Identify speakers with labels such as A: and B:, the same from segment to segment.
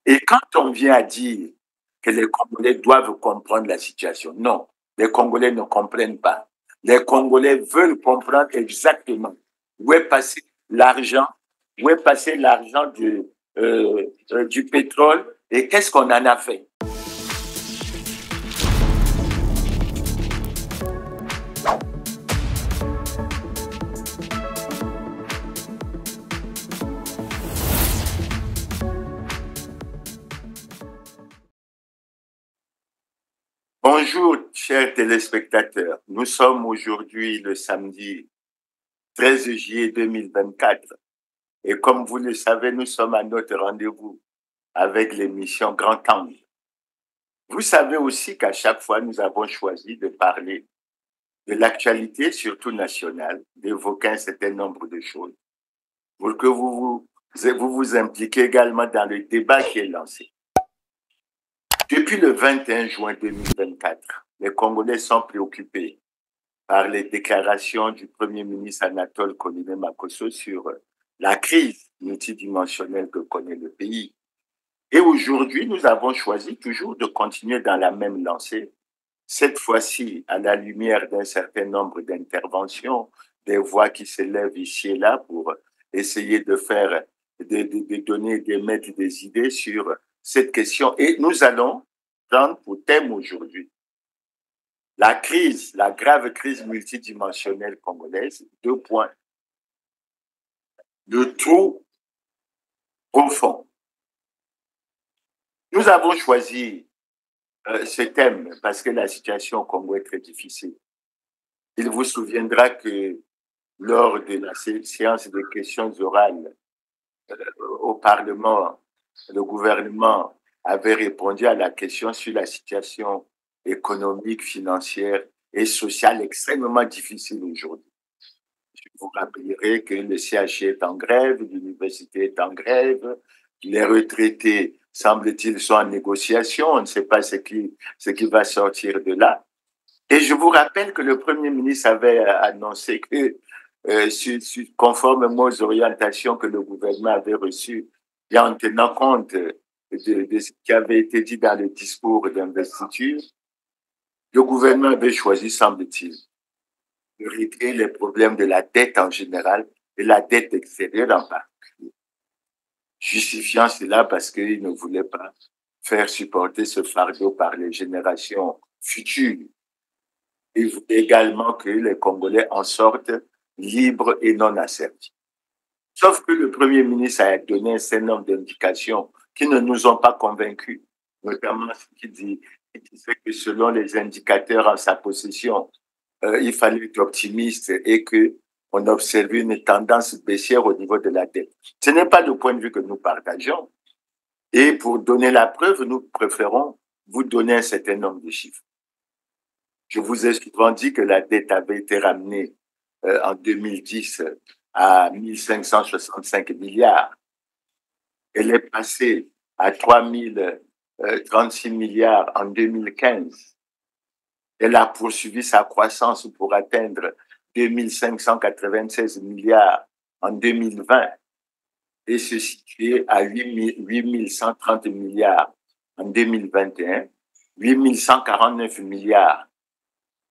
A: Et quand on vient à dire que les Congolais doivent comprendre la situation, non, les Congolais ne comprennent pas. Les Congolais veulent comprendre exactement où est passé l'argent, où est passé l'argent du pétrole et qu'est-ce qu'on en a fait. Bonjour, chers téléspectateurs. Nous sommes aujourd'hui le samedi 13 juillet 2024. Et comme vous le savez, nous sommes à notre rendez-vous avec l'émission Grand Angle. Vous savez aussi qu'à chaque fois, nous avons choisi de parler de l'actualité, surtout nationale, d'évoquer un certain nombre de choses pour que vous impliquiez également dans le débat qui est lancé. Depuis le 21 juin 2024, les Congolais sont préoccupés par les déclarations du Premier ministre Anatole Koné-Makosso sur la crise multidimensionnelle que connaît le pays. Et aujourd'hui, nous avons choisi toujours de continuer dans la même lancée, cette fois-ci à la lumière d'un certain nombre d'interventions, des voix qui s'élèvent ici et là pour essayer de faire, de donner, d'émettre des idées sur cette question. Et nous allons prendre pour thème aujourd'hui la crise, la grave crise multidimensionnelle congolaise, 2 points. Le trou profond. Nous avons choisi ce thème parce que la situation au Congo est très difficile. Il vous souviendra que lors de la séance de questions orales au Parlement, le gouvernement avait répondu à la question sur la situation économique, financière et sociale extrêmement difficile aujourd'hui. Je vous rappellerai que le CHU est en grève, l'université est en grève, les retraités, semble-t-il, sont en négociation, on ne sait pas ce qui va sortir de là. Et je vous rappelle que le Premier ministre avait annoncé que, conformément aux orientations que le gouvernement avait reçues, et en tenant compte de ce qui avait été dit dans le discours d'investiture, le gouvernement avait choisi, semble-t-il, de régler les problèmes de la dette en général et la dette extérieure en particulier, justifiant cela parce qu'il ne voulait pas faire supporter ce fardeau par les générations futures. Il voulait également que les Congolais en sortent libres et non asservis. Sauf que le Premier ministre a donné un certain nombre d'indications qui ne nous ont pas convaincus, notamment ce qu'il dit que selon les indicateurs en sa possession, il fallait être optimiste et qu'on observe une tendance baissière au niveau de la dette. Ce n'est pas le point de vue que nous partageons. Et pour donner la preuve, nous préférons vous donner un certain nombre de chiffres. Je vous ai souvent dit que la dette avait été ramenée en 2010 à 1565 milliards. Elle est passée à 3036 milliards en 2015. Elle a poursuivi sa croissance pour atteindre 2596 milliards en 2020 et se situer à 8130 milliards en 2021, 8149 milliards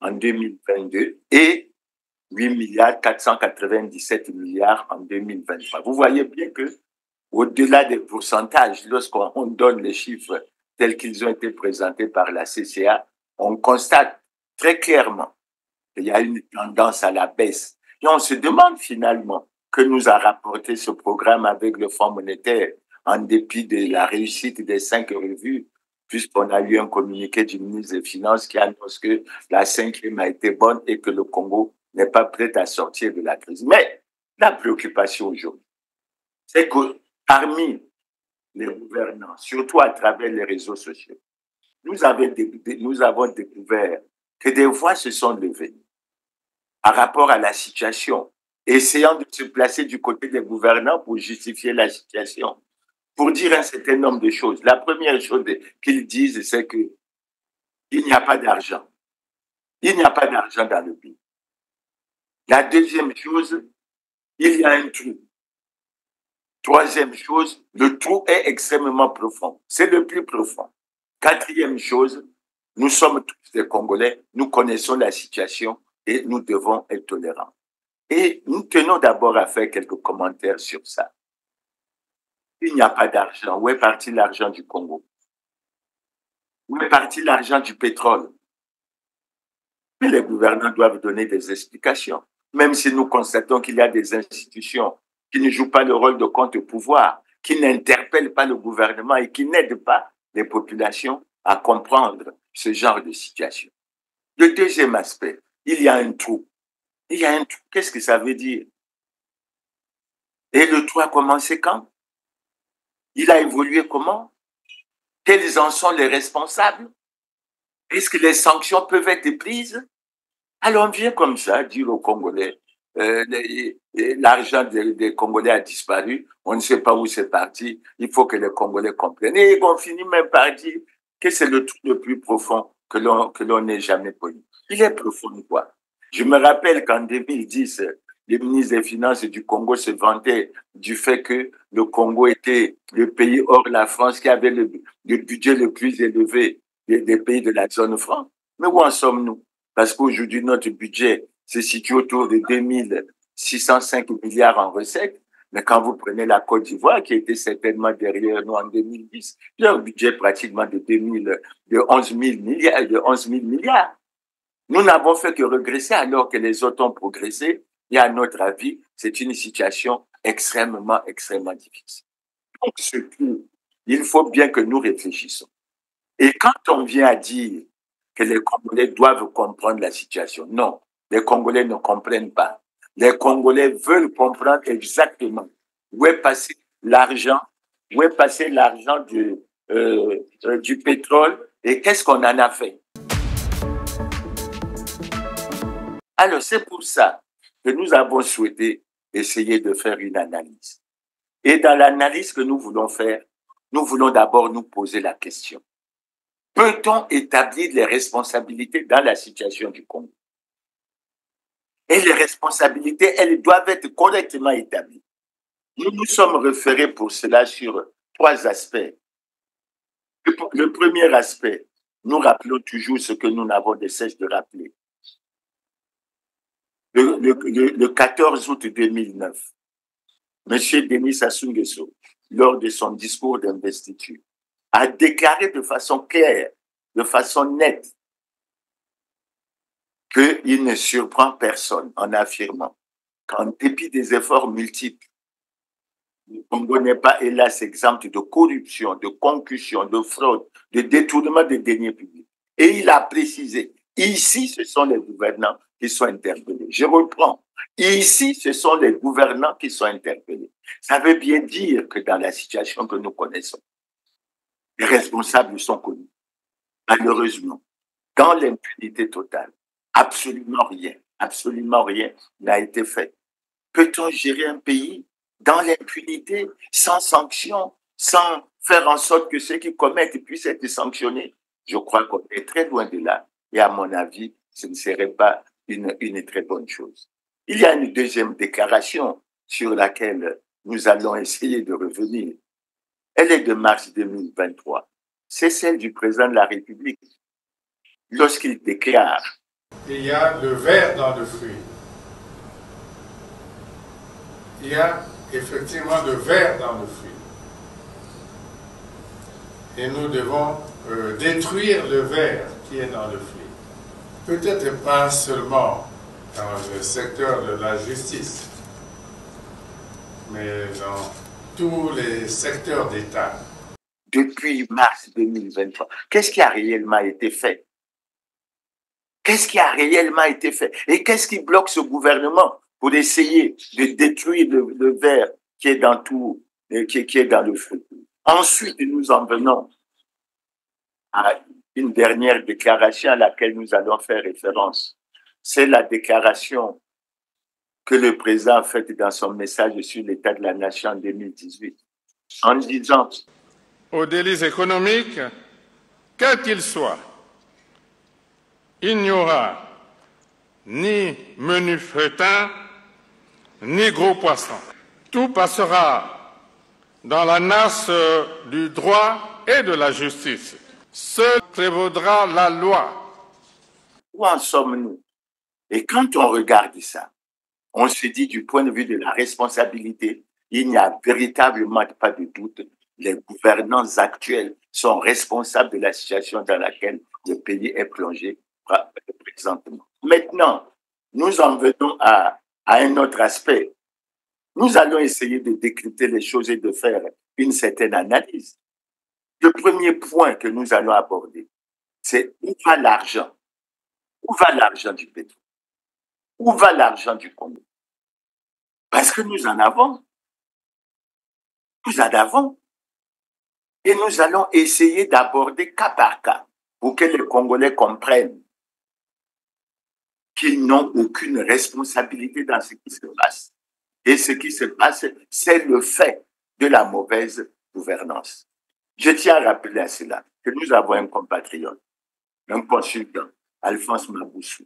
A: en 2022 et 8 milliards 497 milliards en 2023. Vous voyez bien que au-delà des pourcentages, lorsqu'on donne les chiffres tels qu'ils ont été présentés par la CCA, on constate très clairement qu'il y a une tendance à la baisse. Et on se demande finalement que nous a rapporté ce programme avec le Fonds monétaire en dépit de la réussite des 5 revues, puisqu'on a eu un communiqué du ministre des Finances qui annonce que la 5e a été bonne et que le Congo n'est pas prêt à sortir de la crise. Mais la préoccupation aujourd'hui, c'est que parmi les gouvernants, surtout à travers les réseaux sociaux, nous avons découvert que des voix se sont levées par rapport à la situation, essayant de se placer du côté des gouvernants pour justifier la situation, pour dire un certain nombre de choses. La première chose qu'ils disent, c'est qu'il n'y a pas d'argent. Il n'y a pas d'argent dans le pays. La deuxième chose, il y a un trou. Troisième chose, le trou est extrêmement profond. C'est le plus profond. Quatrième chose, nous sommes tous des Congolais, nous connaissons la situation et nous devons être tolérants. Et nous tenons d'abord à faire quelques commentaires sur ça. Il n'y a pas d'argent. Où est parti l'argent du Congo? Où est parti l'argent du pétrole? Mais les gouvernants doivent donner des explications. Même si nous constatons qu'il y a des institutions qui ne jouent pas le rôle de contre-pouvoir, qui n'interpellent pas le gouvernement et qui n'aident pas les populations à comprendre ce genre de situation. Le deuxième aspect, il y a un trou. Il y a un trou. Qu'est-ce que ça veut dire? Et le trou a commencé quand? Il a évolué comment? Quels en sont les responsables? Est-ce que les sanctions peuvent être prises? Alors on vient comme ça dire aux Congolais, l'argent des Congolais a disparu, on ne sait pas où c'est parti, il faut que les Congolais comprennent. Et on finit même par dire que c'est le truc le plus profond que l'on n'ait jamais connu. Il est profond quoi? Je me rappelle qu'en 2010, le ministre des Finances du Congo se vantait du fait que le Congo était le pays hors la France qui avait le budget le plus élevé des pays de la zone franc. Mais où en sommes-nous? Parce qu'aujourd'hui, notre budget se situe autour de 2605 milliards en recettes. Mais quand vous prenez la Côte d'Ivoire, qui était certainement derrière nous en 2010, leur budget pratiquement de 11 000 milliards. Nous n'avons fait que regresser alors que les autres ont progressé. Et à notre avis, c'est une situation extrêmement difficile. Donc, il faut bien que nous réfléchissions. Et quand on vient à dire que les Congolais doivent comprendre la situation, non, les Congolais ne comprennent pas. Les Congolais veulent comprendre exactement où est passé l'argent, du pétrole et qu'est-ce qu'on en a fait. Alors, c'est pour ça que nous avons souhaité essayer de faire une analyse. Et dans l'analyse que nous voulons faire, nous voulons d'abord nous poser la question. Peut-on établir les responsabilités dans la situation du Congo? Et les responsabilités, elles doivent être correctement établies. Nous nous sommes référés pour cela sur 3 aspects. Le premier aspect, nous rappelons toujours ce que nous n'avons de cesse de rappeler. Le 14 août 2009, M. Denis Sassou Nguesso, lors de son discours d'investiture, a déclaré de façon claire, de façon nette, qu'il ne surprend personne en affirmant qu'en dépit des efforts multiples, le Congo n'est pas, hélas, exempt de corruption, de concussion, de fraude, de détournement des deniers publics. Et il a précisé, ici, ce sont les gouvernants qui sont interpellés. Je reprends. Ici, ce sont les gouvernants qui sont interpellés. Ça veut bien dire que dans la situation que nous connaissons, les responsables sont connus. Malheureusement, dans l'impunité totale, absolument rien n'a été fait. Peut-on gérer un pays dans l'impunité, sans sanction, sans faire en sorte que ceux qui commettent puissent être sanctionnés? Je crois qu'on est très loin de là. Et à mon avis, ce ne serait pas une très bonne chose. Il y a une deuxième déclaration sur laquelle nous allons essayer de revenir. Elle est de mars 2023. C'est celle du président de la République. Lorsqu'il déclare:
B: il y a le ver dans le fruit. Il y a effectivement le ver dans le fruit. Et nous devons détruire le ver qui est dans le fruit. Peut-être pas seulement dans le secteur de la justice, mais dans tous les secteurs d'État.
A: Depuis mars 2023, qu'est-ce qui a réellement été fait? Qu'est-ce qui a réellement été fait? Et qu'est-ce qui bloque ce gouvernement pour essayer de détruire le ver qui est dans tout, qui est dans le fruit? Ensuite, nous en venons à une dernière déclaration à laquelle nous allons faire référence. C'est la déclaration que le président a faite dans son message sur l'état de la nation en 2018, en disant:
C: aux délits économiques, quels qu'ils soient, il n'y aura ni menu fretin, ni gros poisson. Tout passera dans la nasse du droit et de la justice. Seule prévaudra la loi.
A: Où en sommes-nous? Et quand on regarde ça, on se dit du point de vue de la responsabilité, il n'y a véritablement pas de doute. Les gouvernants actuels sont responsables de la situation dans laquelle le pays est plongé présentement. Maintenant, nous en venons à un autre aspect. Nous allons essayer de décrypter les choses et de faire une certaine analyse. Le premier point que nous allons aborder, c'est où va l'argent? Où va l'argent du pétrole? Où va l'argent du Congo? Parce que nous en avons. Nous en avons. Et nous allons essayer d'aborder cas par cas pour que les Congolais comprennent qu'ils n'ont aucune responsabilité dans ce qui se passe. Et ce qui se passe, c'est le fait de la mauvaise gouvernance. Je tiens à rappeler à cela que nous avons un compatriote, un consultant, Alphonse Maboussou,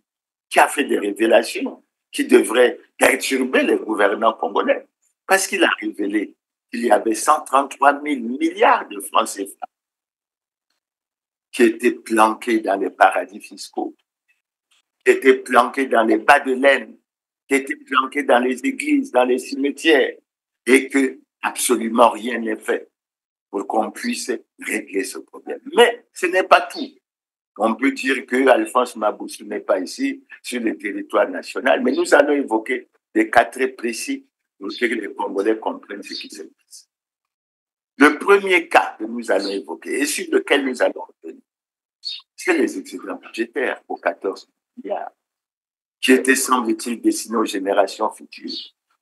A: qui a fait des révélations qui devraient perturber les gouvernants congolais. Parce qu'il a révélé qu'il y avait 133 000 milliards de francs CFA qui étaient planqués dans les paradis fiscaux, qui étaient planqués dans les bas de laine, qui étaient planqués dans les églises, dans les cimetières, et que absolument rien n'est fait pour qu'on puisse régler ce problème. Mais ce n'est pas tout. On peut dire que Alphonse Maboussou n'est pas ici, sur le territoire national, mais nous allons évoquer des cas très précis pour que les Congolais comprennent ce qui se passe. Le premier cas que nous allons évoquer et sur lequel nous allons revenir, c'est les excédents budgétaires aux 14 milliards, qui étaient, semble-t-il, destinés aux générations futures,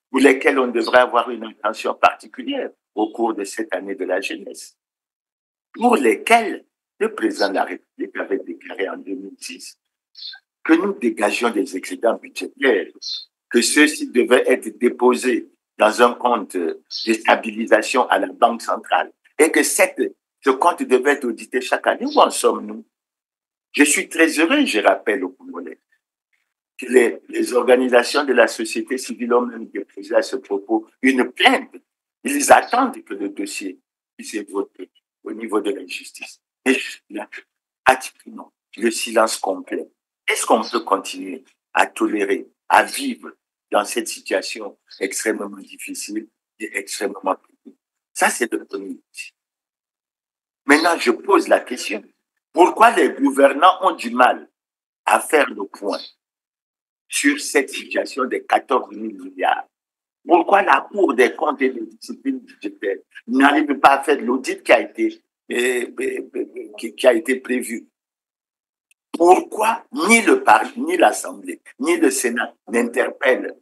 A: pour lesquelles on devrait avoir une attention particulière au cours de cette année de la jeunesse, pour lesquels le président de la République avait déclaré en 2006 que nous dégagions des excédents budgétaires, que ceux-ci devaient être déposés dans un compte de stabilisation à la Banque centrale et que ce compte devait être audité chaque année. Où en sommes-nous? Je suis très heureux, je rappelle aux Congolais, que les organisations de la société civile ont même déposé à ce propos une plainte. Ils attendent que le dossier puisse voter au niveau de la justice. Et là, pratiquement, le silence complet. Est-ce qu'on peut continuer à tolérer, à vivre dans cette situation extrêmement difficile et extrêmement critique? Ça, c'est le premier. Maintenant, je pose la question. Pourquoi les gouvernants ont du mal à faire le point sur cette situation des 14 000 milliards? Pourquoi la Cour des comptes et des disciplines budgétaires n'arrive pas à faire l'audit qui a été prévu? Pourquoi ni le Parlement, ni l'Assemblée, ni le Sénat n'interpellent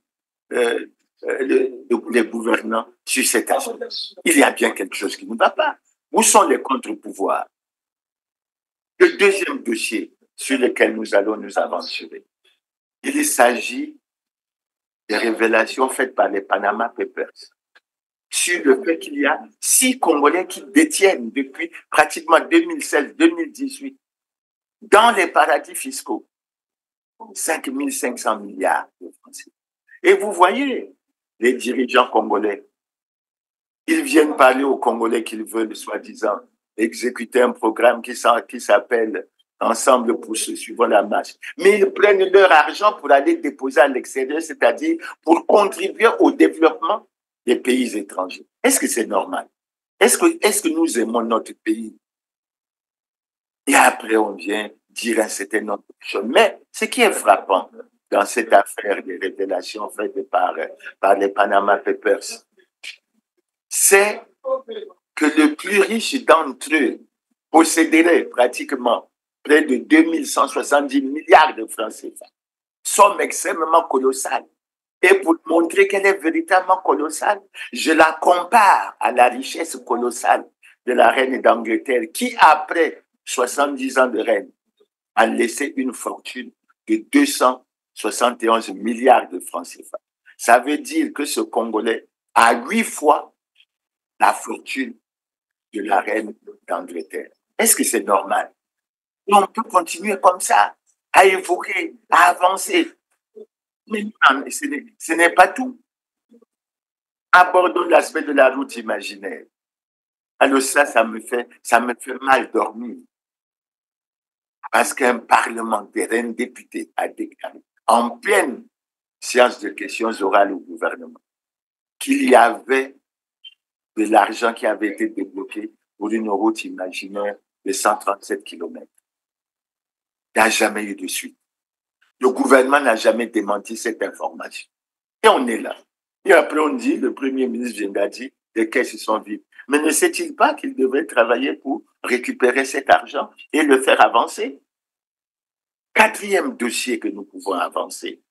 A: les gouvernants sur cet aspect? Il y a bien quelque chose qui ne va pas. Où sont les contre-pouvoirs? Le deuxième dossier sur lequel nous allons nous aventurer, il s'agit des révélations faites par les Panama Papers sur le fait qu'il y a 6 Congolais qui détiennent depuis pratiquement 2016-2018 dans les paradis fiscaux 5 500 milliards de francs. Et vous voyez, les dirigeants congolais, ils viennent parler aux Congolais qu'ils veulent, soi-disant, exécuter un programme qui s'appelle Ensemble pour se suivre la marche. Mais ils prennent leur argent pour aller déposer à l'extérieur, c'est-à-dire pour contribuer au développement des pays étrangers. Est-ce que c'est normal? Est-ce que nous aimons notre pays? Et après, on vient dire un certain nombre de choses. Mais ce qui est frappant dans cette affaire des révélations faites par les Panama Papers, c'est que le plus riche d'entre eux posséderait pratiquement près de 2170 milliards de francs CFA. Somme extrêmement colossale. Et pour montrer qu'elle est véritablement colossale, je la compare à la richesse colossale de la reine d'Angleterre qui, après 70 ans de règne, a laissé une fortune de 271 milliards de francs CFA. Ça veut dire que ce Congolais a 8 fois la fortune de la reine d'Angleterre. Est-ce que c'est normal? On peut continuer comme ça, à évoquer, à avancer. Mais non, ce n'est pas tout. Abordons l'aspect de la route imaginaire. Alors ça me fait mal dormir. Parce qu'un parlementaire, un député a déclaré en pleine séance de questions orales au gouvernement qu'il y avait de l'argent qui avait été débloqué pour une route imaginaire de 137 km. Il n'y a jamais eu de suite. Le gouvernement n'a jamais démenti cette information. Et on est là. Et après, on dit, le Premier ministre vient de dire, les caisses sont vides. Mais ne sait-il pas qu'il devrait travailler pour récupérer cet argent et le faire avancer? Quatrième dossier que nous pouvons avancer,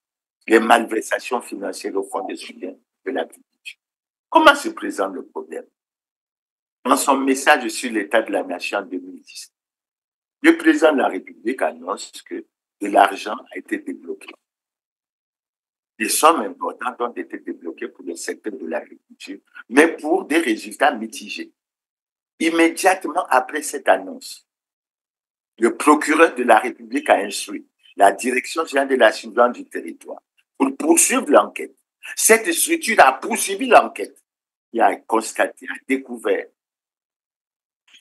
A: les malversations financières au Fonds de soutien de l'agriculture. Comment se présente le problème? Dans son message sur l'état de la nation en 2010, le président de la République annonce que de l'argent a été débloqué. Des sommes importantes ont été débloquées pour le secteur de l'agriculture, mais pour des résultats mitigés. Immédiatement après cette annonce, le procureur de la République a instruit la direction générale de la surveillance du territoire pour poursuivre l'enquête. Cette structure a poursuivi l'enquête. Il a constaté, a découvert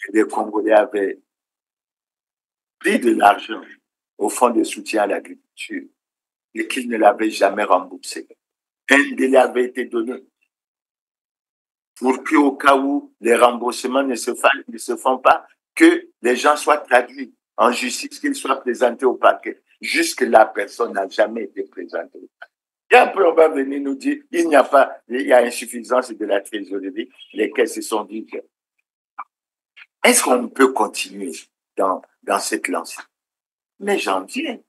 A: que les Congolais avaient pris de l'argent au fonds de soutien à l'agriculture et qu'ils ne l'avaient jamais remboursé. Un délai avait été donné pour qu'au cas où les remboursements ne se font pas, que les gens soient traduits en justice, qu'ils soient présentés au parquet. Jusque-là, personne n'a jamais été présenté au parquet. Et après, on va venir nous dire, il y a insuffisance de la trésorerie, les caisses sont vides. Est-ce qu'on peut continuer dans cette lancée? Mais j'en viens.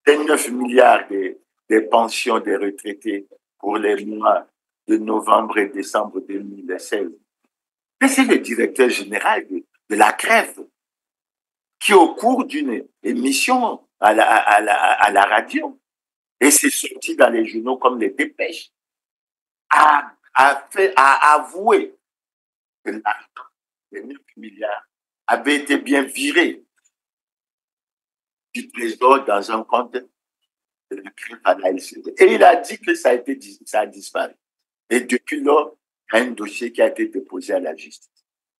A: Les 9 milliards des pensions des retraités pour les mois de novembre et décembre 2016. Mais c'est le directeur général de la Crève qui, au cours d'une émission à la radio, et c'est sorti dans les journaux comme les Dépêches, a avoué que l'argent, les 9 milliards, avait été bien viré du trésor dans un compte de la Crève à la LCD. Et il a dit que ça a disparu. Et depuis lors, il y a un dossier qui a été déposé à la justice.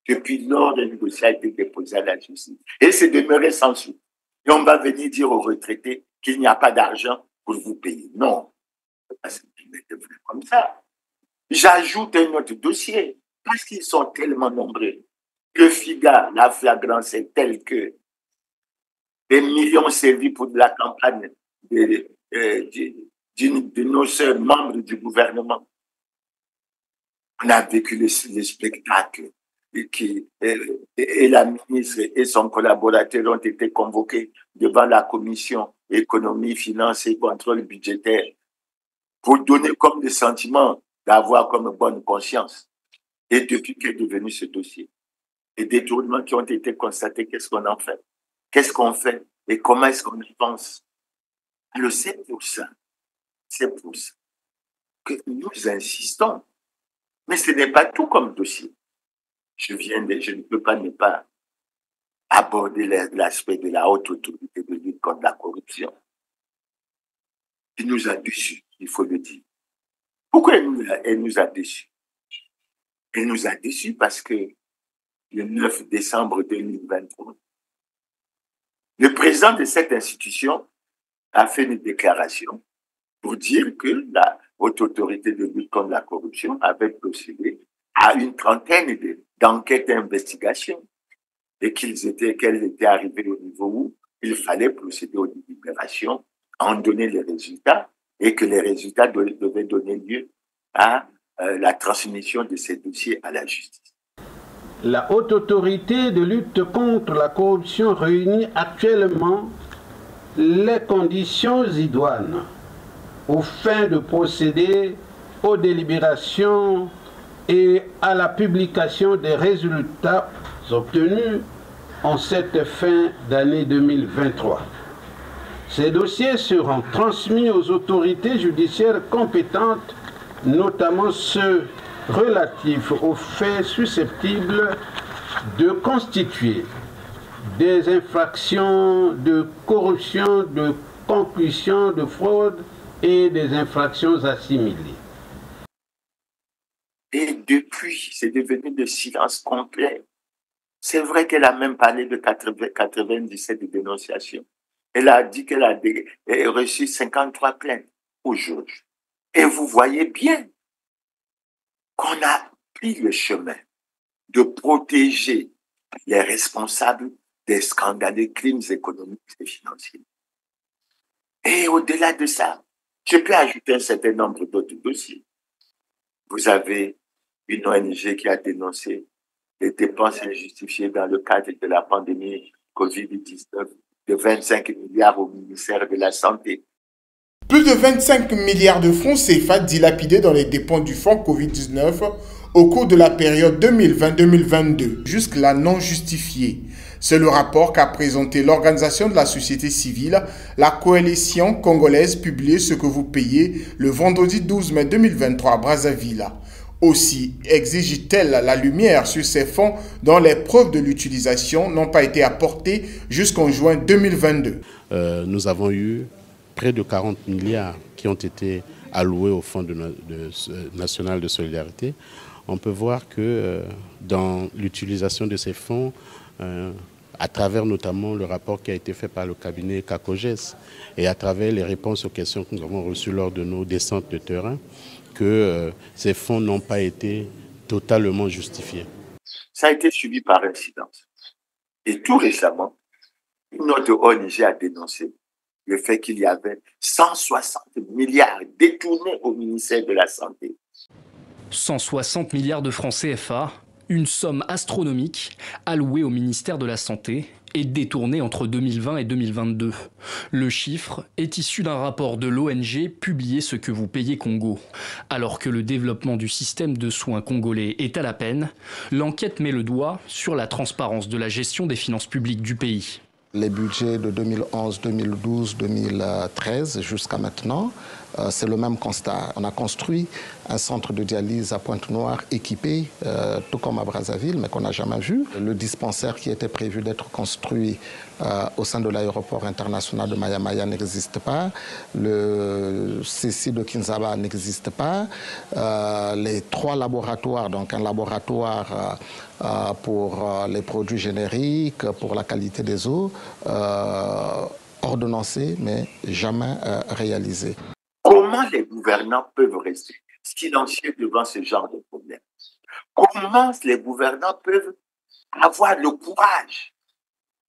A: Depuis lors, un dossier a été déposé à la justice. Et c'est demeuré sans suite. Et on va venir dire aux retraités qu'il n'y a pas d'argent pour vous payer. Non. C'est comme ça. J'ajoute un autre dossier, parce qu'ils sont tellement nombreux. Le FIGA, la flagrance est telle que des millions servis pour de la campagne de nos sœurs membres du gouvernement. On a vécu le spectacle et la ministre et son collaborateur ont été convoqués devant la commission économie, finances et contrôle budgétaire pour donner comme le sentiment d'avoir comme bonne conscience. Et depuis qu'est devenu ce dossier, les détournements qui ont été constatés, qu'est-ce qu'on en fait? Qu'est-ce qu'on fait? Et comment est-ce qu'on y pense? Alors c'est pour ça que nous insistons. Mais ce n'est pas tout comme dossier. Je ne peux pas ne pas aborder l'aspect de la haute autorité de lutte contre la corruption. qui nous a déçus, il faut le dire. Pourquoi elle nous a déçus? Elle nous a déçus parce que le 9 décembre 2023, le président de cette institution a fait une déclaration pour dire que la haute autorité de lutte contre la corruption avait procédé à une trentaine d'enquêtes et d'investigations et qu'elles étaient arrivées au niveau où il fallait procéder aux délibérations, en donner les résultats et que les résultats devaient donner lieu à la transmission de ces dossiers à la justice.
D: La haute autorité de lutte contre la corruption réunit actuellement les conditions idoines aux fins de procéder aux délibérations et à la publication des résultats obtenus en cette fin d'année 2023. Ces dossiers seront transmis aux autorités judiciaires compétentes, notamment ceux relatifs aux faits susceptibles de constituer des infractions de corruption, de concussion, de fraude et des infractions assimilées.
A: Et depuis c'est devenu le silence complet. C'est vrai qu'elle a même parlé de 97 de dénonciations. Elle a dit qu'elle a reçu 53 plaintes aujourd'hui. Et vous voyez bien qu'on a pris le chemin de protéger les responsables des scandaleux crimes économiques et financiers. Et au-delà de ça, je peux ajouter un certain nombre d'autres dossiers. Vous avez une ONG qui a dénoncé les dépenses injustifiées dans le cadre de la pandémie Covid-19 de 25 milliards au ministère de la Santé.
E: Plus de 25 milliards de francs CFA dilapidés dans les dépenses du fonds Covid-19 au cours de la période 2020-2022, jusque-là non justifiée. C'est le rapport qu'a présenté l'organisation de la société civile, la coalition congolaise, publié Ce que vous payez le vendredi 12 mai 2023 à Brazzaville. Aussi exige-t-elle la lumière sur ces fonds dont les preuves de l'utilisation n'ont pas été apportées jusqu'en juin 2022.
F: Nous avons eu près de 40 milliards qui ont été alloués au Fonds national de solidarité. On peut voir que dans l'utilisation de ces fonds, à travers notamment le rapport qui a été fait par le cabinet CACOGES et à travers les réponses aux questions que nous avons reçues lors de nos descentes de terrain, que ces fonds n'ont pas été totalement justifiés.
A: Ça a été suivi par un silence. Et tout récemment, une autre ONG a dénoncé le fait qu'il y avait 160 milliards détournés au ministère de la Santé.
G: 160 milliards de francs CFA, une somme astronomique allouée au ministère de la Santé et détournée entre 2020 et 2022. Le chiffre est issu d'un rapport de l'ONG publié Ce que vous payez Congo. Alors que le développement du système de soins congolais est à la peine, l'enquête met le doigt sur la transparence de la gestion des finances publiques du pays.
H: Les budgets de 2011, 2012, 2013 jusqu'à maintenant, c'est le même constat. On a construit un centre de dialyse à Pointe-Noire équipé, tout comme à Brazzaville, mais qu'on n'a jamais vu. Le dispensaire qui était prévu d'être construit au sein de l'aéroport international de Maya-Maya n'existe pas. Le CC de Kinshasa n'existe pas. Les 3 laboratoires, donc un laboratoire pour les produits génériques, pour la qualité des eaux, ordonnancés, mais jamais réalisés.
A: Comment les gouvernants peuvent rester silencieux devant ce genre de problème? Comment les gouvernants peuvent avoir le courage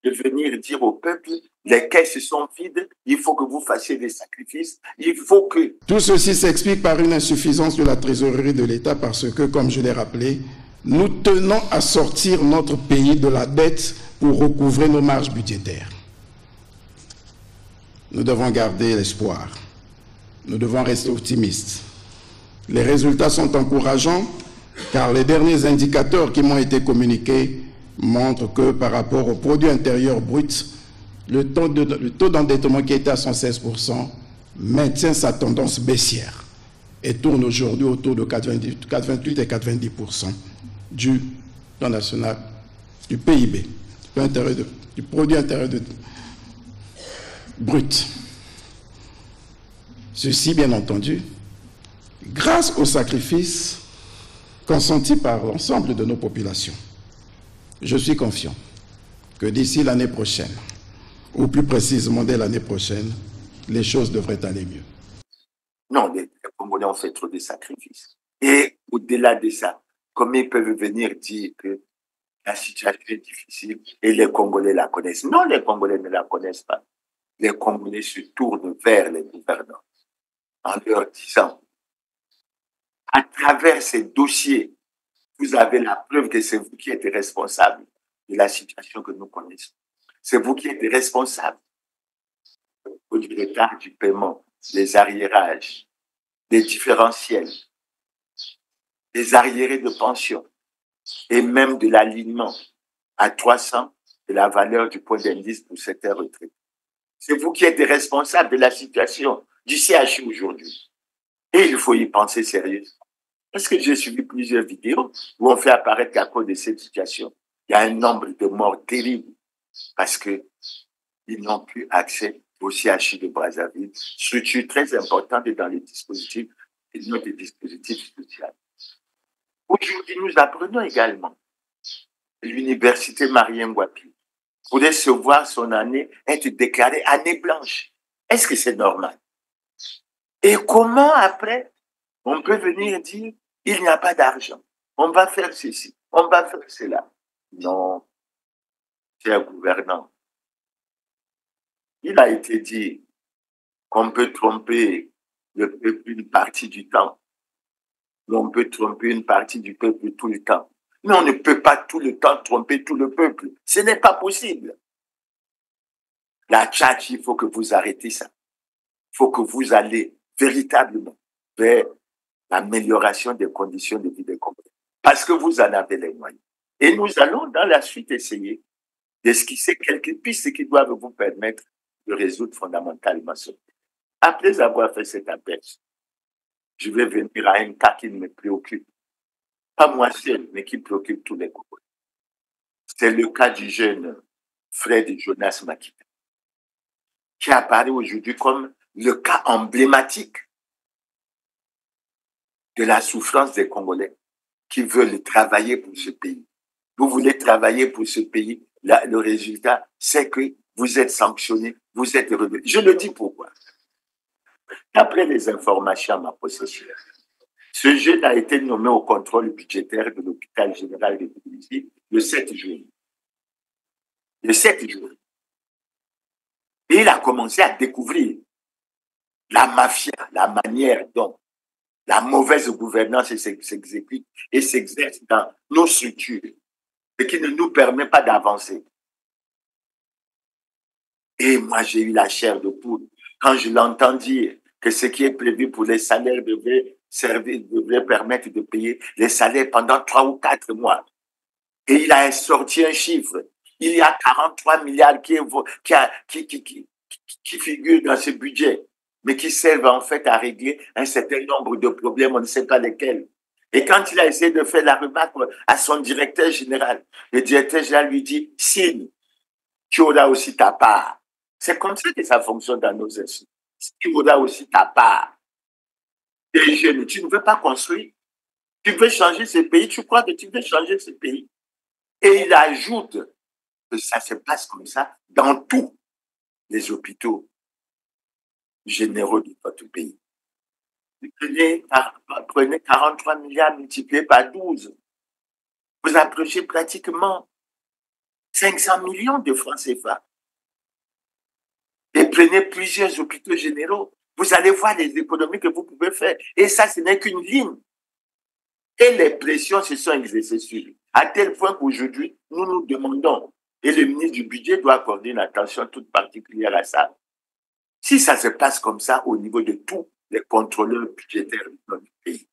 A: de venir dire au peuple, les caisses sont vides, il faut que vous fassiez des sacrifices, il faut que...
I: Tout ceci s'explique par une insuffisance de la trésorerie de l'État parce que, comme je l'ai rappelé, nous tenons à sortir notre pays de la dette pour recouvrer nos marges budgétaires. Nous devons garder l'espoir. Nous devons rester optimistes. Les résultats sont encourageants car les derniers indicateurs qui m'ont été communiqués montrent que par rapport au produit intérieur brut, le taux d'endettement qui était à 116% maintient sa tendance baissière et tourne aujourd'hui autour de 88 et 90% du taux national, du PIB, du produit intérieur brut. Ceci, bien entendu, grâce aux sacrifices consentis par l'ensemble de nos populations. Je suis confiant que d'ici l'année prochaine, ou plus précisément dès l'année prochaine, les choses devraient aller mieux.
A: Non, les Congolais ont fait trop de sacrifices. Et au-delà de ça, comment ils peuvent venir dire que la situation est difficile et les Congolais la connaissent? Non, les Congolais ne la connaissent pas. Les Congolais se tournent vers les gouvernants en leur disant, à travers ces dossiers, vous avez la preuve que c'est vous qui êtes responsable de la situation que nous connaissons. C'est vous qui êtes responsable du retard du paiement, des arriérages, des différentiels, des arriérés de pension et même de l'alignement à 300 de la valeur du point d'indice pour certains retraités. C'est vous qui êtes responsable de la situation du CHU aujourd'hui. Et il faut y penser sérieusement. Parce que j'ai suivi plusieurs vidéos où on fait apparaître qu'à cause de cette situation, il y a un nombre de morts terribles parce qu'ils n'ont plus accès au CHU de Brazzaville, structure très importante dans les dispositifs, et notre dispositif social. Aujourd'hui, nous apprenons également l'université Marien Ngouapi pourrait se voir son année être déclarée année blanche. Est-ce que c'est normal? Et comment après, on peut venir dire, il n'y a pas d'argent, on va faire ceci, on va faire cela. Non, cher gouvernant, il a été dit qu'on peut tromper le peuple une partie du temps, mais on peut tromper une partie du peuple tout le temps. Mais on ne peut pas tout le temps tromper tout le peuple. Ce n'est pas possible. La tchatch, il faut que vous arrêtez ça. Il faut que vous allez véritablement vers l'amélioration des conditions de vie des Congolais. Parce que vous en avez les moyens. Et nous allons dans la suite essayer d'esquisser quelques pistes qui doivent vous permettre de résoudre fondamentalement ce problème. Après avoir fait cet appel, je vais venir à un cas qui me préoccupe. Pas moi seul, mais qui préoccupe tous les Congolais. C'est le cas du jeune Fred Jonas Makita, qui apparaît aujourd'hui comme le cas emblématique de la souffrance des Congolais qui veulent travailler pour ce pays. Vous voulez travailler pour ce pays, le résultat, c'est que vous êtes sanctionné, vous êtes revenu. Je le dis pourquoi. D'après les informations à ma possession, ce jeune a été nommé au contrôle budgétaire de l'hôpital général de Tunisie le 7 juillet. Le 7 juillet. Et il a commencé à découvrir la mafia, la manière dont la mauvaise gouvernance s'exécute et s'exerce dans nos structures et qui ne nous permet pas d'avancer. Et moi, j'ai eu la chair de poule quand je l'entends dire que ce qui est prévu pour les salaires devrait permettre de payer les salaires pendant 3 ou 4 mois. Et il a sorti un chiffre. Il y a 43 milliards qui figurent dans ce budget, mais qui servent en fait à régler un certain nombre de problèmes, on ne sait pas lesquels. Et quand il a essayé de faire la remarque à son directeur général, le directeur général lui dit, signe, tu auras aussi ta part. C'est comme ça que ça fonctionne dans nos institutions. Tu auras aussi ta part. Les jeunes, tu ne veux pas construire. Tu veux changer ce pays, tu crois que tu veux changer ce pays. Et il ajoute que ça se passe comme ça dans tous les hôpitaux généraux de notre pays. Prenez 43 milliards multipliés par 12. Vous approchez pratiquement 500 millions de francs CFA. Et prenez plusieurs hôpitaux généraux. Vous allez voir les économies que vous pouvez faire. Et ça, ce n'est qu'une ligne. Et les pressions se sont exercées sur lui. À tel point qu'aujourd'hui, nous nous demandons, et le ministre du Budget doit accorder une attention toute particulière à ça. Si ça se passe comme ça au niveau de tous les contrôleurs budgétaires de notre pays,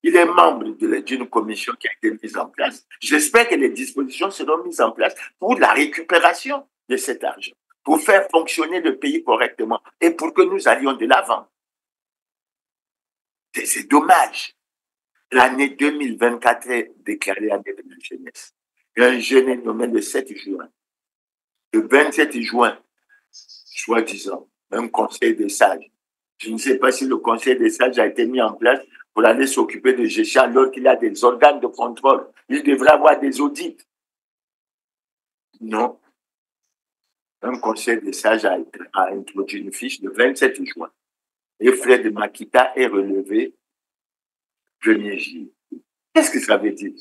A: il est membre d'une commission qui a été mise en place. J'espère que les dispositions seront mises en place pour la récupération de cet argent, pour faire fonctionner le pays correctement et pour que nous allions de l'avant. C'est dommage. L'année 2024 est déclarée année de la jeunesse. Un jeune est nommé le 7 juin. Le 27 juin, soi-disant, un conseil des sages. Je ne sais pas si le conseil des sages a été mis en place pour aller s'occuper de gestion alors qu'il y a des organes de contrôle. Il devrait avoir des audits. Non. Un conseil des sages a introduit une fiche le 27 juin. Et Fred Makita est relevé 1er juillet. Qu'est-ce que ça veut dire?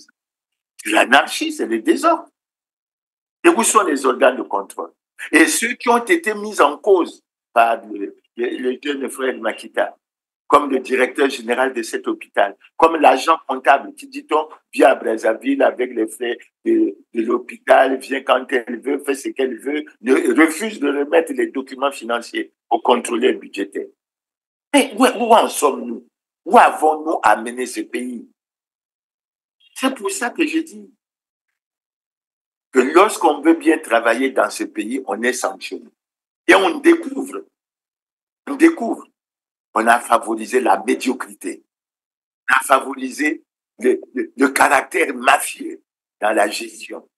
A: C'est l'anarchie, c'est le désordre. Et où sont les organes de contrôle? Et ceux qui ont été mis en cause par le jeune Fred Makita, comme le directeur général de cet hôpital, comme l'agent comptable qui, dit-on, vient à Brazzaville avec les frais de l'hôpital, vient quand elle veut, fait ce qu'elle veut, refuse de remettre les documents financiers au contrôleur budgétaire. Mais où en sommes-nous? Où avons-nous amené ce pays? C'est pour ça que je dis que lorsqu'on veut bien travailler dans ce pays, on est sanctionné. Et on découvre, on a favorisé la médiocrité, on a favorisé le caractère mafieux dans la gestion.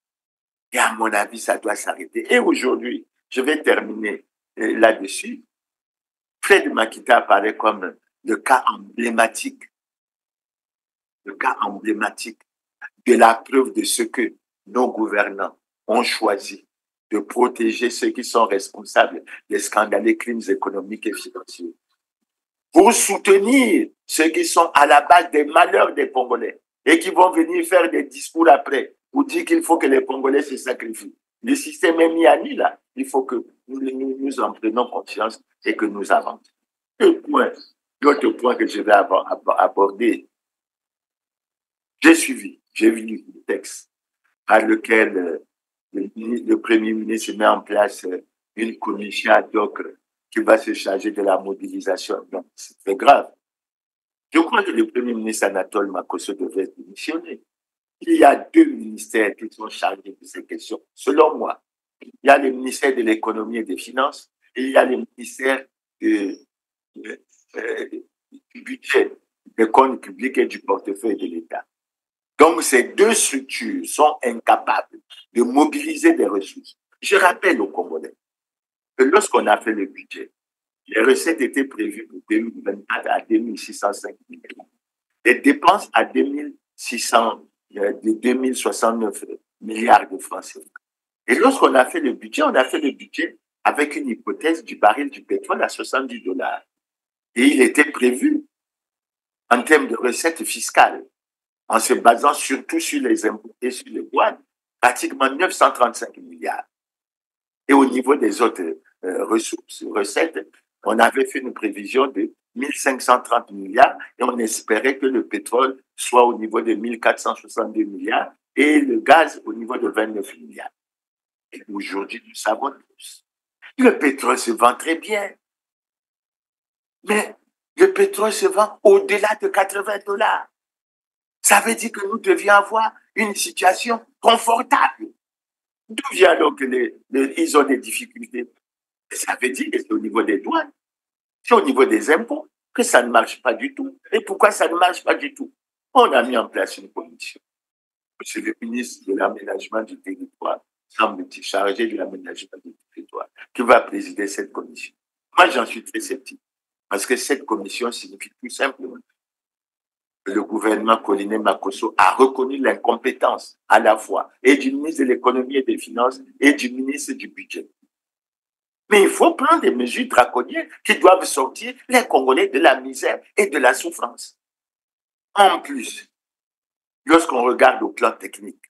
A: Et à mon avis, ça doit s'arrêter. Et aujourd'hui, je vais terminer là-dessus. Fred Makita apparaît comme le cas emblématique le cas emblématique de la preuve de ce que nos gouvernants ont choisi de protéger ceux qui sont responsables des scandaleux crimes économiques et financiers, pour soutenir ceux qui sont à la base des malheurs des Congolais et qui vont venir faire des discours après pour dire qu'il faut que les Congolais se sacrifient. Le système est mis à nu là. Il faut que nous en prenions conscience et que nous avancions. L'autre point que je vais aborder, j'ai vu le texte par lequel le Premier ministre met en place une commission ad hoc qui va se charger de la mobilisation. Donc, c'est très grave. Je crois que le Premier ministre Anatole Makosso devait démissionner. Il y a deux ministères qui sont chargés de ces questions, selon moi. Il y a le ministère de l'économie et des finances et il y a le ministère du budget, des comptes publics et du portefeuille de l'État. Donc, ces deux structures sont incapables de mobiliser des ressources. Je rappelle aux Congolais que lorsqu'on a fait le budget, les recettes étaient prévues pour 2024 à 2605 milliards. Les dépenses à 2069 milliards de francs CFA. Et lorsqu'on a fait le budget, on a fait le budget avec une hypothèse du baril du pétrole à $70. Et il était prévu en termes de recettes fiscales, en se basant surtout sur les impôts et sur les douanes, pratiquement 935 milliards. Et au niveau des autres recettes, on avait fait une prévision de 1530 milliards et on espérait que le pétrole soit au niveau de 1462 milliards et le gaz au niveau de 29 milliards. Et aujourd'hui, nous savons tous. Le pétrole se vend très bien. Mais le pétrole se vend au-delà de $80. Ça veut dire que nous devions avoir une situation confortable. D'où vient donc ils ont des difficultés? Ça veut dire que c'est au niveau des douanes, c'est au niveau des impôts que ça ne marche pas du tout. Et pourquoi ça ne marche pas du tout? On a mis en place une commission. Monsieur le ministre de l'aménagement du territoire, semble-t-il chargé de l'aménagement du territoire, qui va présider cette commission. Moi, j'en suis très sceptique, parce que cette commission signifie tout simplement que le gouvernement Colline Makosso a reconnu l'incompétence à la fois et du ministre de l'économie et des finances et du ministre du budget. Mais il faut prendre des mesures draconiennes qui doivent sortir les Congolais de la misère et de la souffrance. En plus, lorsqu'on regarde au plan technique,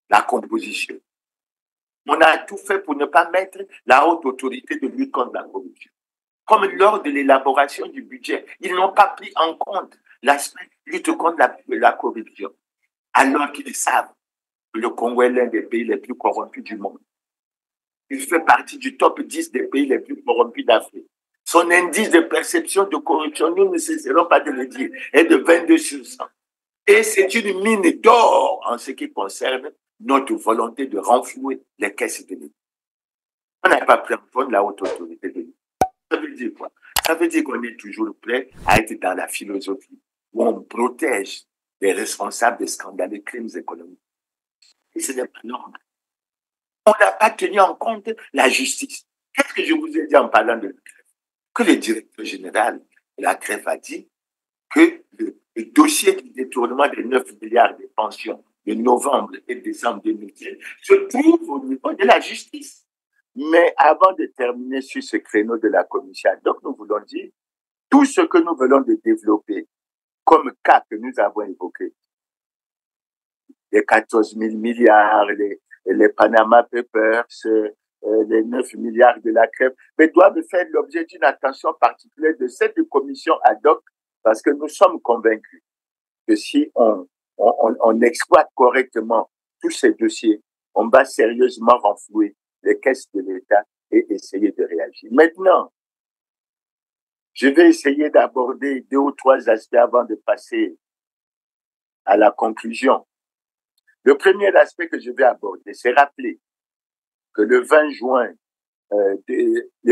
A: la composition, on a tout fait pour ne pas mettre la haute autorité de lutte contre la corruption. Comme lors de l'élaboration du budget, ils n'ont pas pris en compte l'aspect lutte contre la corruption, alors qu'ils savent que le Congo est l'un des pays les plus corrompus du monde. Il fait partie du top 10 des pays les plus corrompus d'Afrique. Son indice de perception de corruption, nous ne cesserons pas de le dire, est de 22 sur 100. Et c'est une mine d'or en ce qui concerne notre volonté de renflouer les caisses de l'État. On n'a pas pris en compte la haute autorité de l'État. Ça veut dire quoi? Ça veut dire qu'on est toujours prêt à être dans la philosophie où on protège les responsables des scandales et crimes économiques. Et ce n'est pas normal. On n'a pas tenu en compte la justice. Qu'est-ce que je vous ai dit en parlant de la grève? Que le directeur général de la grève a dit que le dossier du détournement des 9 milliards de pensions de novembre et décembre 2015 se trouve au niveau de la justice. Mais avant de terminer sur ce créneau de la commission, donc nous voulons dire tout ce que nous venons de développer comme cas que nous avons évoqué, les 14 000 milliards, les Panama Papers, les 9 milliards de la crème, mais doivent faire l'objet d'une attention particulière de cette commission ad hoc, parce que nous sommes convaincus que si on exploite correctement tous ces dossiers, on va sérieusement renflouer les caisses de l'État et essayer de réagir. Maintenant, je vais essayer d'aborder 2 ou 3 aspects avant de passer à la conclusion. Le premier aspect que je vais aborder, c'est rappeler que le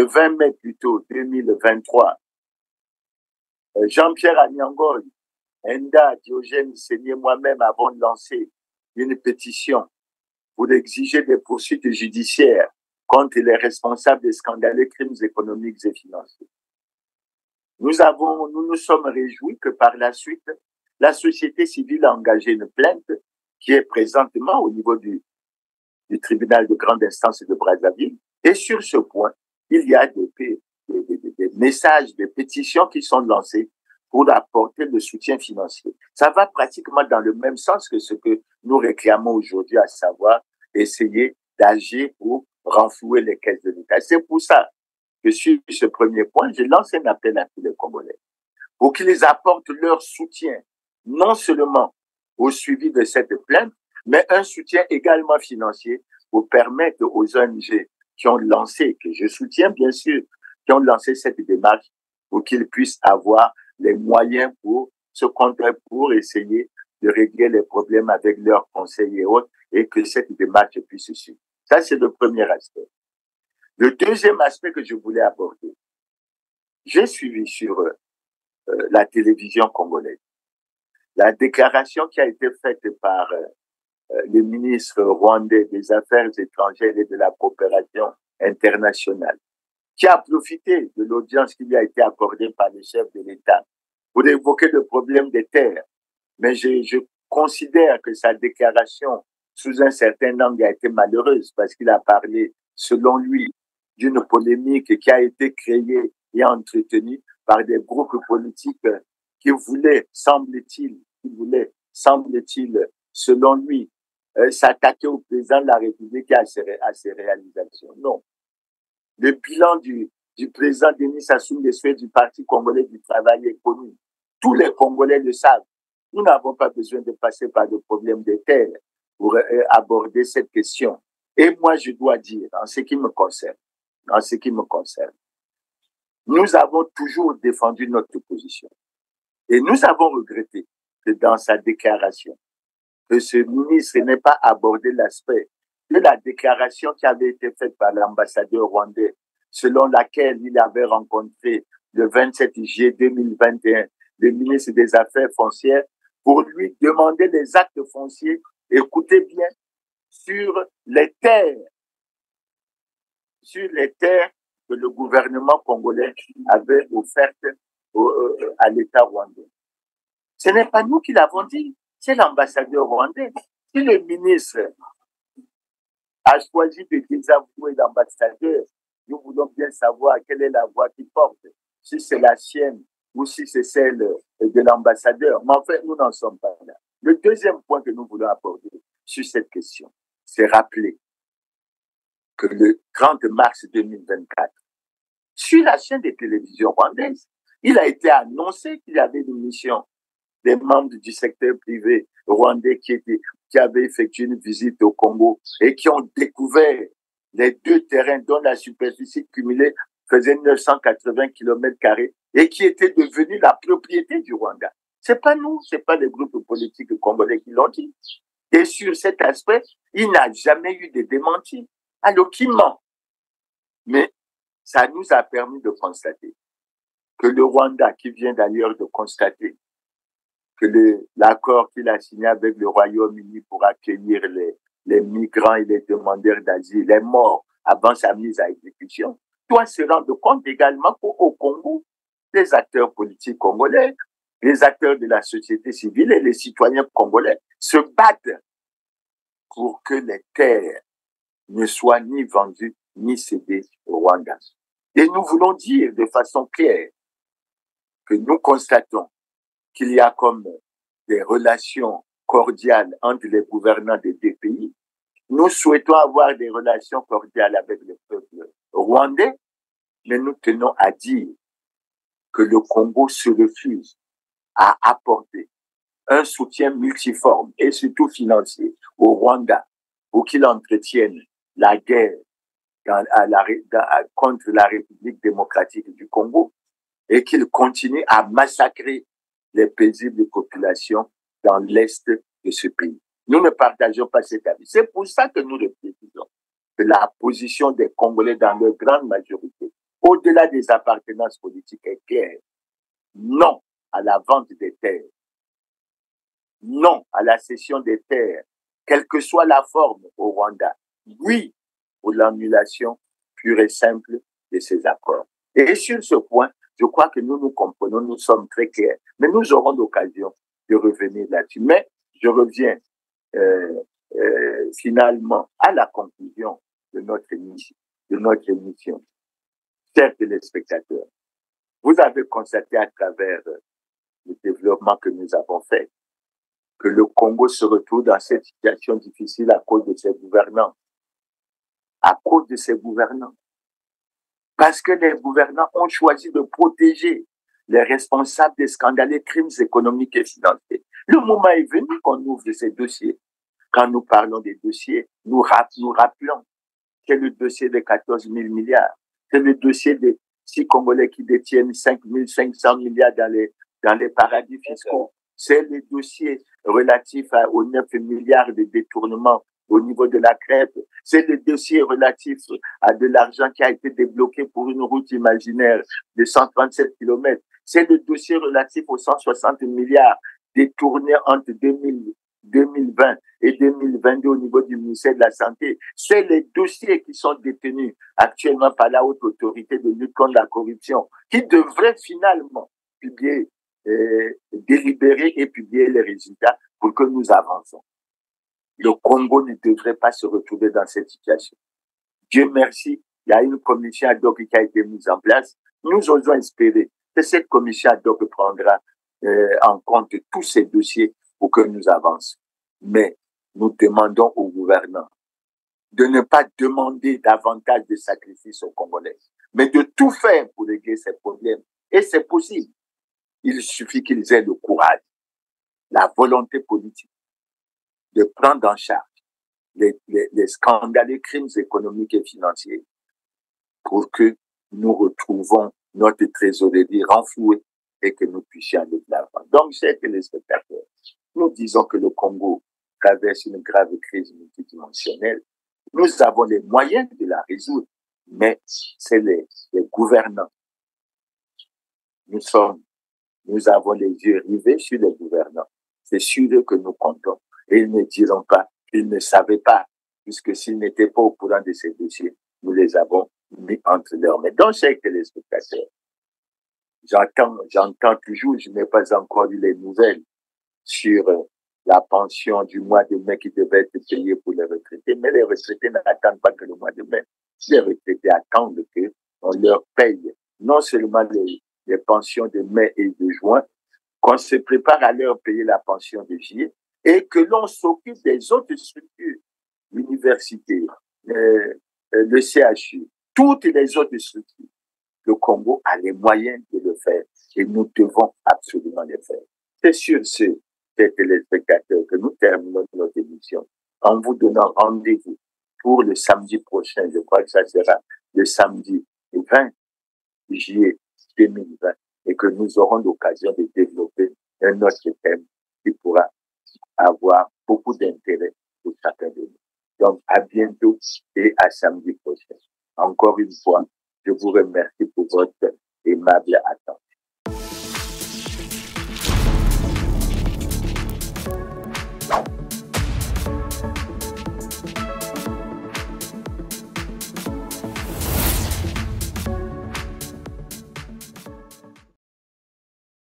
A: 20 mai plutôt 2023, Jean-Pierre Agnangol, Enda, Diogène Seigné, moi-même avons lancé une pétition pour exiger des poursuites judiciaires contre les responsables des scandaleux crimes économiques et financiers. Nous nous sommes réjouis que par la suite, la société civile a engagé une plainte qui est présentement au niveau du tribunal de grande instance de Brazzaville. Et sur ce point, il y a des messages, des pétitions qui sont lancées pour apporter le soutien financier. Ça va pratiquement dans le même sens que ce que nous réclamons aujourd'hui, à savoir essayer d'agir pour renflouer les caisses de l'État. C'est pour ça que sur ce premier point, je lance un appel à tous les Congolais pour qu'ils apportent leur soutien, non seulement au suivi de cette plainte, mais un soutien également financier pour permettre aux ONG qui ont lancé, que je soutiens bien sûr, qui ont lancé cette démarche, pour qu'ils puissent avoir les moyens pour se contrer, pour essayer de régler les problèmes avec leurs conseils et autres, et que cette démarche puisse se suivre. Ça, c'est le premier aspect. Le deuxième aspect que je voulais aborder, j'ai suivi sur la télévision congolaise la déclaration qui a été faite par le ministre rwandais des Affaires étrangères et de la coopération internationale, qui a profité de l'audience qui lui a été accordée par le chef de l'État pour évoquer le problème des terres. Mais je considère que sa déclaration, sous un certain angle, a été malheureuse parce qu'il a parlé, selon lui, d'une polémique qui a été créée et entretenue par des groupes politiques qui voulaient, semble-t-il, selon lui, s'attaquer au président de la République et à ses réalisations. Non. Le bilan du président Denis Sassou Nguesso du Parti congolais du travail est connu. Tous les Congolais le savent. Nous n'avons pas besoin de passer par le problème des terres pour aborder cette question. Et moi, je dois dire, en ce qui me concerne, nous avons toujours défendu notre position. Et nous avons regretté que dans sa déclaration, que ce ministre n'ait pas abordé l'aspect de la déclaration qui avait été faite par l'ambassadeur rwandais, selon laquelle il avait rencontré le 27 juillet 2021 le ministre des Affaires foncières pour lui demander les actes fonciers, écoutez bien, sur les terres que le gouvernement congolais avait offertes à l'État rwandais. Ce n'est pas nous qui l'avons dit, c'est l'ambassadeur rwandais. Si le ministre a choisi de désavouer l'ambassadeur, nous voulons bien savoir quelle est la voix qu'il porte, si c'est la sienne ou si c'est celle de l'ambassadeur. Mais en fait, nous n'en sommes pas là. Le deuxième point que nous voulons aborder sur cette question, c'est rappeler que le 30 mars 2024, sur la chaîne de télévision rwandaise, il a été annoncé qu'il y avait une mission des membres du secteur privé rwandais qui avaient effectué une visite au Congo et qui ont découvert les 2 terrains dont la superficie cumulée faisait 980 km² et qui étaient devenus la propriété du Rwanda. C'est pas nous, c'est pas les groupes politiques congolais qui l'ont dit. Et sur cet aspect, il n'a jamais eu de démenti. Alors, qui ment? Mais ça nous a permis de constater que le Rwanda, qui vient d'ailleurs de constater que l'accord qu'il a signé avec le Royaume-Uni pour accueillir les migrants et les demandeurs d'asile est mort avant sa mise à exécution, doit se rendre compte également qu'au Congo, les acteurs politiques congolais, les acteurs de la société civile et les citoyens congolais se battent pour que les terres ne soient ni vendues ni cédées au Rwanda. Et nous voulons dire de façon claire que nous constatons qu'il y a comme des relations cordiales entre les gouvernants des 2 pays. Nous souhaitons avoir des relations cordiales avec le peuple rwandais, mais nous tenons à dire que le Congo se refuse à apporter un soutien multiforme et surtout financier au Rwanda pour qu'il entretienne la guerre contre la République démocratique du Congo et qu'il continue à massacrer les paisibles populations dans l'est de ce pays. Nous ne partageons pas cet avis. C'est pour ça que nous le précisons, que la position des Congolais dans leur grande majorité, au-delà des appartenances politiques, est claire. Non à la vente des terres. Non à la cession des terres, quelle que soit la forme au Rwanda. Oui pour l'annulation pure et simple de ces accords. Et sur ce point, je crois que nous nous comprenons, nous sommes très clairs. Mais nous aurons l'occasion de revenir là-dessus. Mais je reviens finalement à la conclusion de notre émission. Chers téléspectateurs, vous avez constaté à travers le développement que nous avons fait que le Congo se retrouve dans cette situation difficile à cause de ses gouvernants. À cause de ses gouvernants. Parce que les gouvernants ont choisi de protéger les responsables des scandaleux crimes économiques et financiers. Le moment est venu qu'on ouvre ces dossiers. Quand nous parlons des dossiers, nous rappelons que le dossier de 14 000 milliards, c'est le dossier des 6 Congolais qui détiennent 5 500 milliards dans les paradis fiscaux. C'est le dossier relatif aux 9 milliards de détournements au niveau de la crêpe. C'est le dossier relatif à de l'argent qui a été débloqué pour une route imaginaire de 137 km. C'est le dossier relatif aux 160 milliards détournés entre 2020 et 2022 au niveau du ministère de la Santé. C'est les dossiers qui sont détenus actuellement par la haute autorité de lutte contre la corruption qui devrait finalement publier, délibérer et publier les résultats pour que nous avançons. Le Congo ne devrait pas se retrouver dans cette situation. Dieu merci, il y a une commission ad hoc qui a été mise en place. Nous osons espérer que cette commission ad hoc prendra en compte tous ces dossiers pour que nous avancions. Mais nous demandons aux gouvernants de ne pas demander davantage de sacrifices aux Congolais, mais de tout faire pour régler ces problèmes. Et c'est possible. Il suffit qu'ils aient le courage, la volonté politique de prendre en charge les scandaleux crimes économiques et financiers pour que nous retrouvons notre trésorerie renflouée et que nous puissions aller de l'avant. Donc, chers téléspectateurs, nous disons que le Congo traverse une grave crise multidimensionnelle. Nous avons les moyens de la résoudre, mais c'est les gouvernants. Nous avons les yeux rivés sur les gouvernants. C'est sur eux que nous comptons. Et ils ne diront pas qu'ils ne savaient pas, puisque s'ils n'étaient pas au courant de ces dossiers, nous les avons mis entre leurs mains. Donc, chers téléspectateurs, j'entends toujours, je n'ai pas encore eu les nouvelles sur la pension du mois de mai qui devait être payée pour les retraités, mais les retraités n'attendent pas que le mois de mai. Les retraités attendent qu'on leur paye non seulement les pensions de mai et de juin, qu'on se prépare à leur payer la pension de juillet et que l'on s'occupe des autres structures, l'université, le CHU, toutes les autres structures. Le Congo a les moyens de le faire et nous devons absolument le faire. C'est sur ce, chers téléspectateurs, que nous terminons notre émission en vous donnant rendez-vous pour le samedi prochain. Je crois que ça sera le samedi 20 juillet 2020 et que nous aurons l'occasion de développer un autre thème qui pourra avoir beaucoup d'intérêt pour chacun de nous. Donc, à bientôt et à samedi prochain. Encore une fois, je vous remercie pour votre aimable attention.